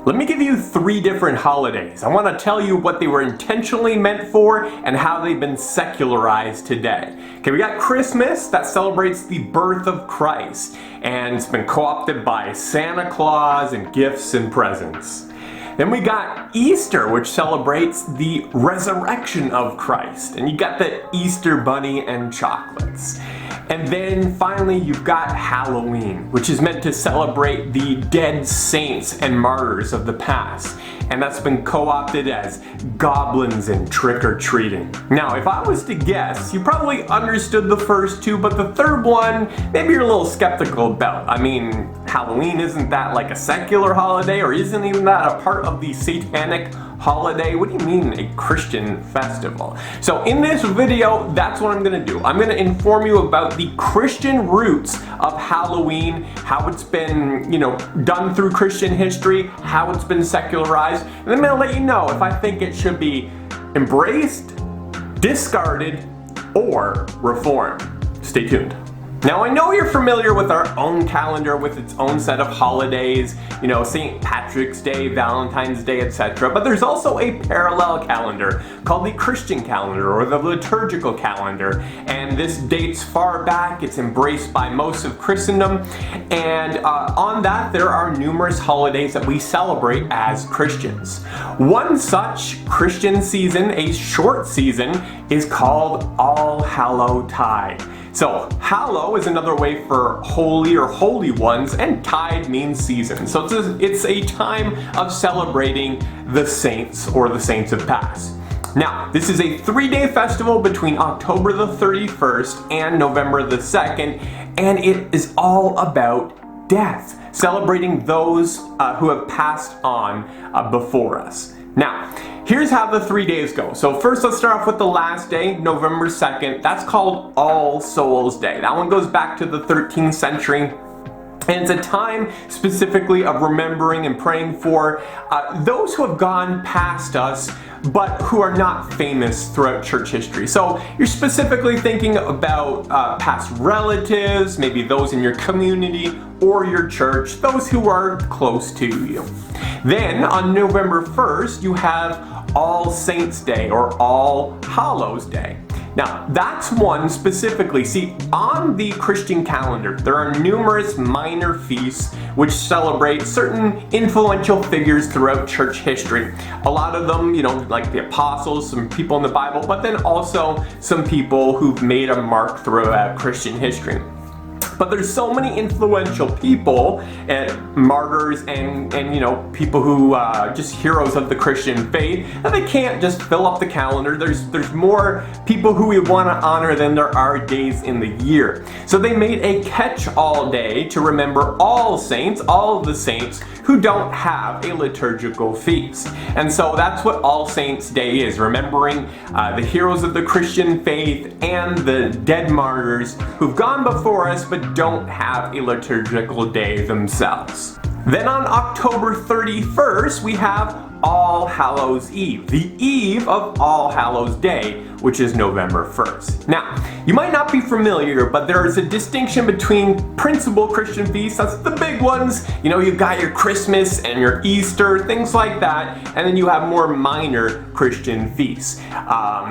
Let me give you 3 different holidays. I want to tell you what they were intentionally meant for and how they've been secularized today. Okay, we got Christmas, that celebrates the birth of Christ, and it's been co-opted by Santa Claus and gifts and presents. Then we got Easter, which celebrates the resurrection of Christ, and you got the Easter bunny and chocolates. And then finally you've got Halloween, which is meant to celebrate the dead saints and martyrs of the past. And that's been co-opted as goblins and trick-or-treating. Now, if I was to guess, you probably understood the first 2, but the third one, maybe you're a little skeptical about. I mean, Halloween, isn't that like a secular holiday, or isn't even that a part of the satanic holiday? What do you mean a Christian festival? So in this video, that's what I'm gonna do. I'm gonna inform you about the Christian roots of Halloween, how it's been, done through Christian history, how it's been secularized, and then I'm gonna let you know if I think it should be embraced, discarded, or reformed. Stay tuned. Now, I know you're familiar with our own calendar with its own set of holidays, St. Patrick's Day, Valentine's Day, etc. But there's also a parallel calendar called the Christian calendar or the liturgical calendar. And this dates far back, it's embraced by most of Christendom. And on that, there are numerous holidays that we celebrate as Christians. One such Christian season, a short season, is called Allhallowtide. So, hallow is another way for holy or holy ones, and tide means season. So it's a time of celebrating the saints or the saints of past. Now, this is a 3-day festival between October the 31st and November the 2nd, and it is all about death, celebrating those who have passed on before us. Now, here's how the 3 days go. So first, let's start off with the last day, November 2nd. That's called All Souls Day. That one goes back to the 13th century. And it's a time specifically of remembering and praying for those who have gone past us, but who are not famous throughout church history. So you're specifically thinking about past relatives, maybe those in your community or your church, those who are close to you. Then on November 1st, you have All Saints Day or All Hallows Day. Now, that's one specifically. See, on the Christian calendar, there are numerous minor feasts which celebrate certain influential figures throughout church history. A lot of them, like the apostles, some people in the Bible, but then also some people who've made a mark throughout Christian history. But there's so many influential people and martyrs and people who just heroes of the Christian faith that they can't just fill up the calendar. There's more people who we want to honor than there are days in the year. So they made a catch-all day to remember all saints, all of the saints who don't have a liturgical feast. And so that's what All Saints Day is, remembering the heroes of the Christian faith and the dead martyrs who've gone before us but don't have a liturgical day themselves. Then on October 31st, we have All Hallows Eve, the eve of All Hallows Day, which is November 1st. Now, you might not be familiar, but there is a distinction between principal Christian feasts, that's the big ones, you've got your Christmas and your Easter, things like that, and then you have more minor Christian feasts.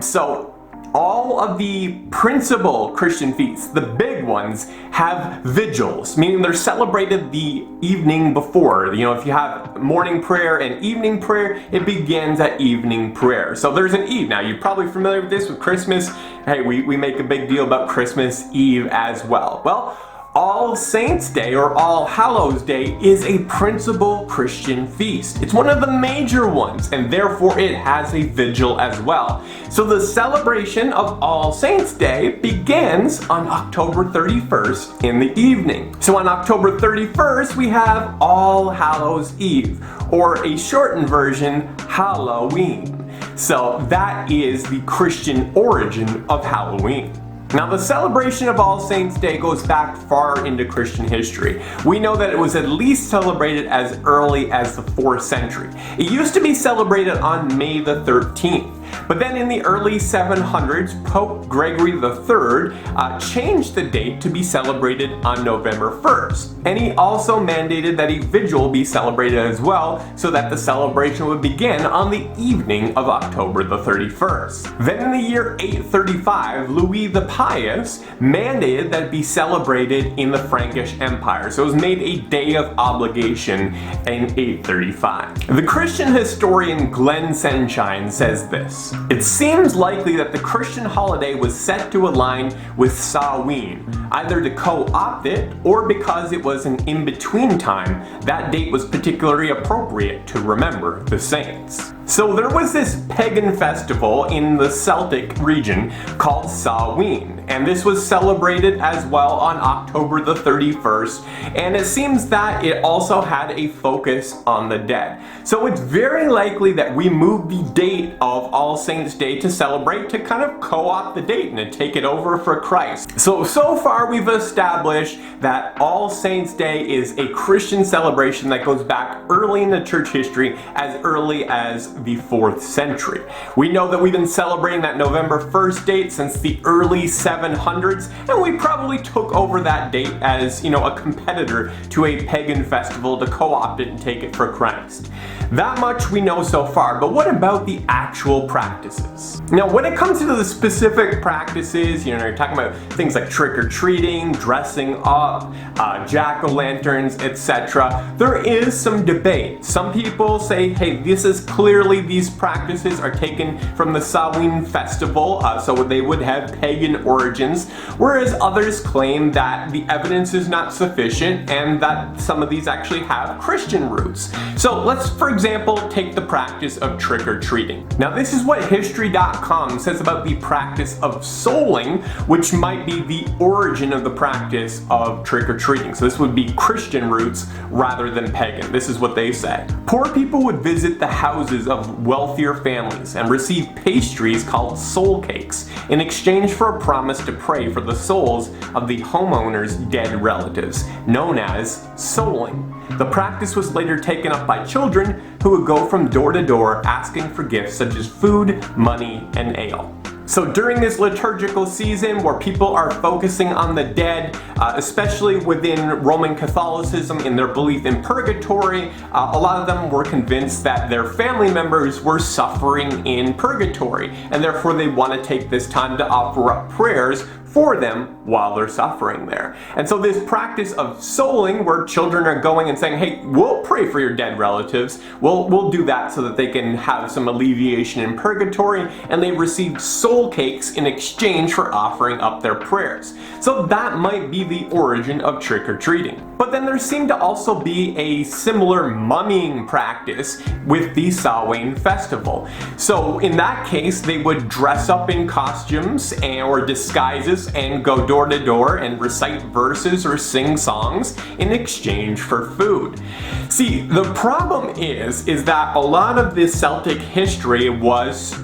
So all of the principal Christian feasts, the big ones, have vigils, meaning they're celebrated the evening before. If you have morning prayer and evening prayer, it begins at evening prayer. So there's an eve. Now, you're probably familiar with this with Christmas. Hey, we make a big deal about Christmas Eve as well. Well, All Saints Day or All Hallows Day is a principal Christian feast. It's one of the major ones, and therefore it has a vigil as well. So the celebration of All Saints Day begins on October 31st in the evening. So on October 31st, we have All Hallows Eve, or a shortened version, Halloween. So that is the Christian origin of Halloween. Now, the celebration of All Saints Day goes back far into Christian history. We know that it was at least celebrated as early as the 4th century. It used to be celebrated on May the 13th. But then in the early 700s, Pope Gregory III changed the date to be celebrated on November 1st. And he also mandated that a vigil be celebrated as well, so that the celebration would begin on the evening of October the 31st. Then in the year 835, Louis the Pious mandated that it be celebrated in the Frankish Empire. So it was made a day of obligation in 835. The Christian historian Glenn Sunshine says this: "It seems likely that the Christian holiday was set to align with Samhain, either to co-opt it or because it was an in-between time. That date was particularly appropriate to remember the saints." So there was this pagan festival in the Celtic region called Samhain, and this was celebrated as well on October the 31st, and it seems that it also had a focus on the dead. So it's very likely that we moved the date of All Saints' Day to celebrate to kind of co-opt the date and to take it over for Christ. So far we've established that All Saints' Day is a Christian celebration that goes back early in the church history, as early as the 4th century. We know that we've been celebrating that November 1st date since the early 700s, and we probably took over that date as, a competitor to a pagan festival to co-opt it and take it for Christ. That much we know so far, but what about the actual practices? Now, when it comes to the specific practices, you're talking about things like trick-or-treating, dressing up, jack-o'-lanterns, etc., there is some debate. Some people say, hey, these practices are taken from the Samhain festival, so they would have pagan origins, whereas others claim that the evidence is not sufficient and that some of these actually have Christian roots. So let's, for example, take the practice of trick-or-treating. Now, this is what History.com says about the practice of souling, which might be the origin of the practice of trick-or-treating. So this would be Christian roots rather than pagan. This is what they say. Poor people would visit the houses of wealthier families and receive pastries called soul cakes in exchange for a promise to pray for the souls of the homeowner's dead relatives, known as souling. The practice was later taken up by children who would go from door to door asking for gifts such as food, money, and ale. So during this liturgical season where people are focusing on the dead, especially within Roman Catholicism in their belief in purgatory, a lot of them were convinced that their family members were suffering in purgatory, and therefore they want to take this time to offer up prayers for them while they're suffering there. And so this practice of souling, where children are going and saying, hey, we'll pray for your dead relatives, we'll do that so that they can have some alleviation in purgatory, and they received soul cakes in exchange for offering up their prayers. So that might be the origin of trick-or-treating. But then there seemed to also be a similar mummying practice with the Samhain festival. So in that case, they would dress up in costumes or disguises and go door to door and recite verses or sing songs in exchange for food. See, the problem is that a lot of this Celtic history was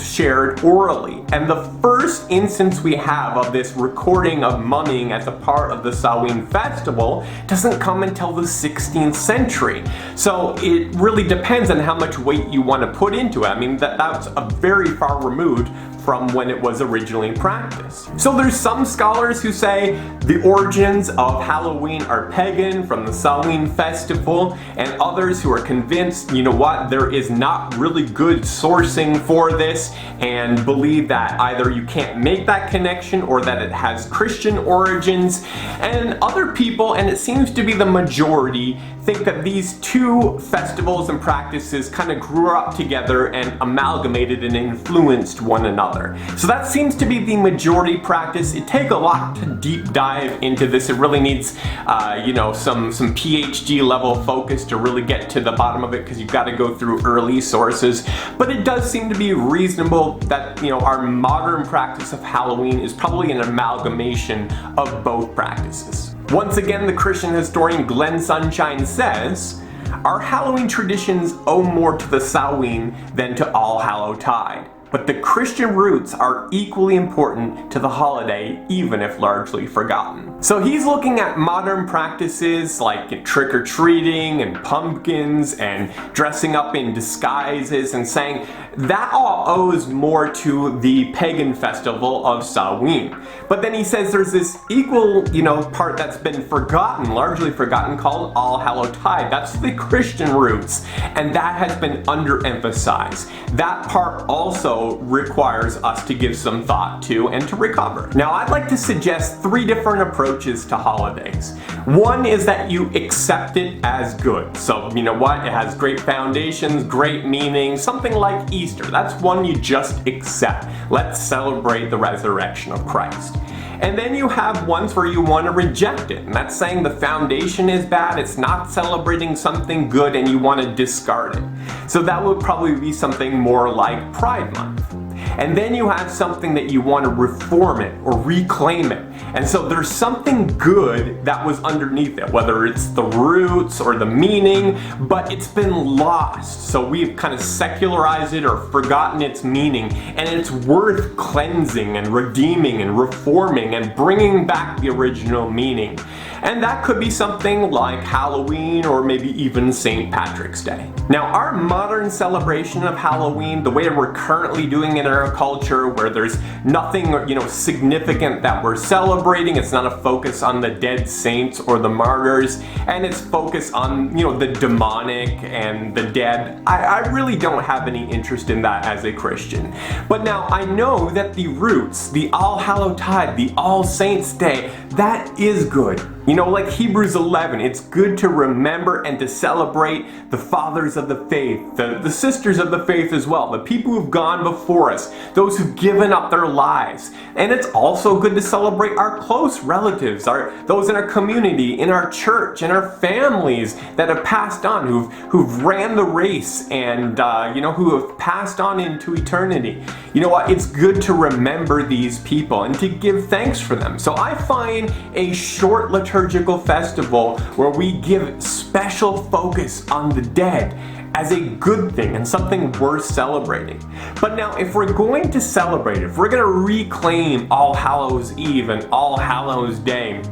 shared orally, and the first instance we have of this recording of mumming as a part of the Samhain festival doesn't come until the 16th century. So it really depends on how much weight you want to put into it. I mean, that's a very far removed from when it was originally practiced. So there's some scholars who say the origins of Halloween are pagan from the Samhain festival, and others who are convinced, there is not really good sourcing for this, and believe that either you can't make that connection or that it has Christian origins. And other people, and it seems to be the majority, think that these two festivals and practices kind of grew up together and amalgamated and influenced one another. So that seems to be the majority practice. It takes a lot to deep dive into this. It really needs, some PhD level focus to really get to the bottom of it, because you've got to go through early sources. But it does seem to be reasonable that, our modern practice of Halloween is probably an amalgamation of both practices. Once again, the Christian historian Glenn Sunshine says, our Halloween traditions owe more to the Samhain than to Allhallowtide. but the Christian roots are equally important to the holiday, even if largely forgotten. So he's looking at modern practices like trick-or-treating and pumpkins and dressing up in disguises and saying that all owes more to the pagan festival of Samhain. But then he says there's this equal, part that's been forgotten, largely forgotten, called Allhallowtide. That's the Christian roots, and that has been underemphasized. That part also requires us to give some thought to and to recover. Now, I'd like to suggest 3 different approaches to holidays. One is that you accept it as good. So, you know what? It has great foundations, great meaning, something like Easter. That's one you just accept. Let's celebrate the resurrection of Christ. And then you have ones where you want to reject it, and that's saying the foundation is bad, it's not celebrating something good, and you want to discard it. So that would probably be something more like Pride Month. And then you have something that you want to reform it or reclaim it. And so there's something good that was underneath it, whether it's the roots or the meaning, but it's been lost. So we've kind of secularized it or forgotten its meaning, and it's worth cleansing and redeeming and reforming and bringing back the original meaning. And that could be something like Halloween or maybe even St. Patrick's Day. Now, our modern celebration of Halloween, the way we're currently doing it in our culture, where there's nothing, significant that we're celebrating, it's not a focus on the dead saints or the martyrs, and it's focused on, the demonic and the dead. I really don't have any interest in that as a Christian. But now I know that the roots, the Allhallowtide, the All Saints Day, that is good. Like Hebrews 11, it's good to remember and to celebrate the fathers of the faith, the sisters of the faith as well, the people who've gone before us, those who've given up their lives. And it's also good to celebrate our close relatives, those in our community, in our church, in our families that have passed on, who've ran the race and, who have passed on into eternity. You know what? It's good to remember these people and to give thanks for them. So I find a short liturgical festival where we give special focus on the dead as a good thing and something worth celebrating. But now, if we're going to celebrate, if we're going to reclaim All Hallows Eve and All Hallows Day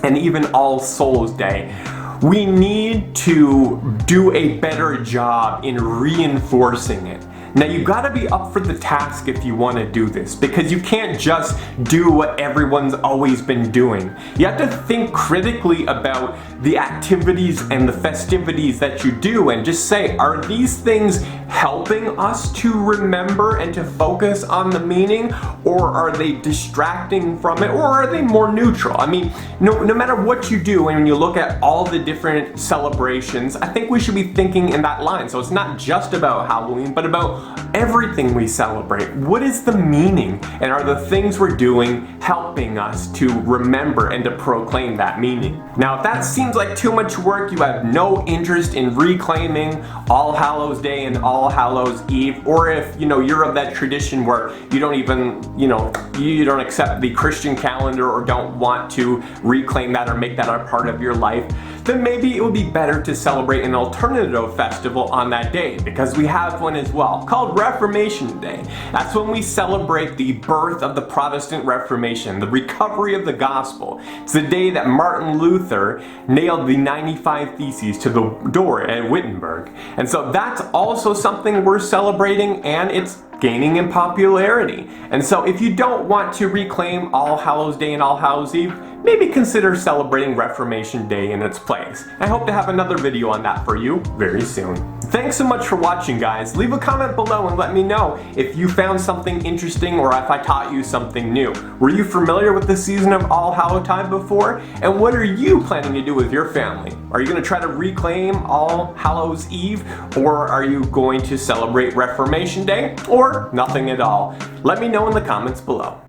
and even All Souls Day, we need to do a better job in reinforcing it. Now, you've got to be up for the task if you want to do this, because you can't just do what everyone's always been doing. You have to think critically about the activities and the festivities that you do and just say, are these things helping us to remember and to focus on the meaning, or are they distracting from it, or are they more neutral? I mean, no matter what you do, and when you look at all the different celebrations, I think we should be thinking in that line. So it's not just about Halloween, but about everything we celebrate. What is the meaning, and are the things we're doing helping us to remember and to proclaim that meaning? Now, if that seems like too much work, you have no interest in reclaiming All Hallows Day and All Hallows Eve, or if you're of that tradition where you don't even you don't accept the Christian calendar or don't want to reclaim that or make that a part of your life, then maybe it would be better to celebrate an alternative festival on that day, because we have one as well called Reformation Day. That's when we celebrate the birth of the Protestant Reformation, the recovery of the gospel. It's the day that Martin Luther nailed the 95 Theses to the door at Wittenberg. And so that's also something we're celebrating, and it's gaining in popularity. And so if you don't want to reclaim All Hallows Day and All Hallows Eve, maybe consider celebrating Reformation Day in its place. I hope to have another video on that for you very soon. Thanks so much for watching, guys. Leave a comment below and let me know if you found something interesting or if I taught you something new. Were you familiar with the season of Allhallowtide before? And what are you planning to do with your family? Are you going to try to reclaim All Hallows Eve, or are you going to celebrate Reformation Day, or nothing at all? Let me know in the comments below.